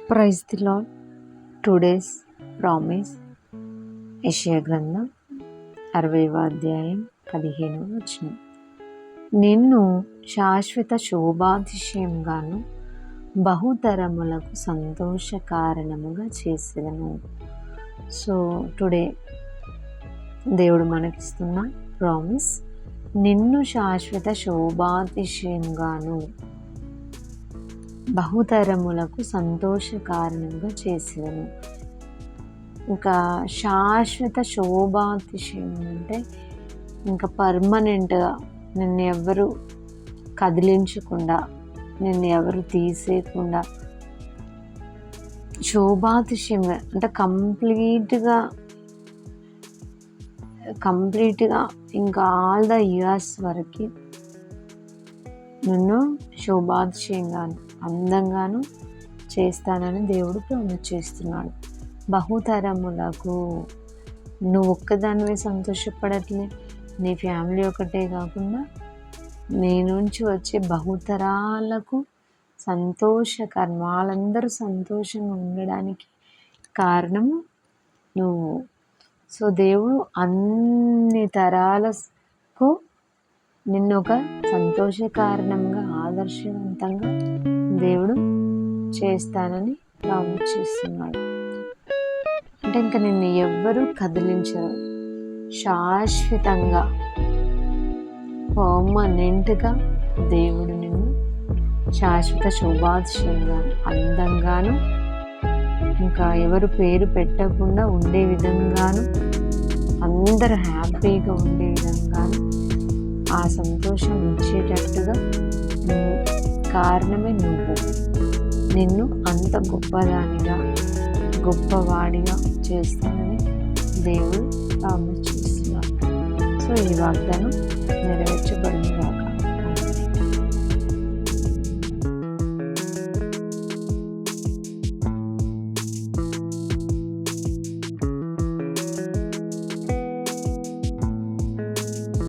Praise the Lord. Today's promise యెషయా గ్రంథం 60వ అధ్యాయం 15వ వచనం. నిన్ను శాశ్వత శోభాతిశయంగాను బహుతరములకు సంతోష కారణముగా చేసేదను. సో టుడే దేవుడు మనకిస్తున్న ప్రామిస్, నిన్ను శాశ్వత శోభాతిశయంగాను బహుతరములకు సంతోష కారణంగా చేసేదను. ఇంకా శాశ్వత శోభాతిశయం అంటే ఇంకా పర్మనెంట్గా నిన్ను ఎవరు కదిలించకుండా, నిన్ను ఎవరు తీసేయకుండా, శోభాతిశయంగా అంటే కంప్లీట్గా ఇంకా ఆల్ ద ఇయర్స్ వరకు నిన్ను శోభాతిశయంగాను అందంగాను చేస్తానని దేవుడు ప్రామిస్ చేస్తున్నాడు. బహుతరములకు నువ్వు ఒక్కదానివే సంతోషపడట్లే, నీ ఫ్యామిలీ ఒకటే కాకుండా నీ నుంచి వచ్చే బహుతరాలకు సంతోషకరం, వాళ్ళందరూ సంతోషంగా ఉండడానికి కారణము నువ్వు. సో దేవుడు అన్ని తరాలకు నిన్ను ఒక సంతోష కారణంగా, ఆదర్శవంతంగా దేవుడు చేస్తానని ప్రామిస్ చేస్తున్నాడు. అంటే ఇంకా నిన్ను ఎవ్వరూ కదిలించరు. శాశ్వతంగా పర్మనెంట్గా దేవుడు నిన్ను శాశ్వత శోభాతిశయంగా అందంగాను, ఇంకా ఎవరు పేరు పెట్టకుండా ఉండే విధంగాను, అందరూ హ్యాపీగా ఉండే విధంగాను, ఆ సంతోషం ఇచ్చేటట్టుగా కారణమే నువ్వు. నిన్ను అంత గొప్పదానిగా, గొప్పవాడిగా చేస్తానని దేవుడు ప్రామిస్ చేస్తున్నాడు. సో ఈ వాగ్దానం నెరవేర్చబడింది.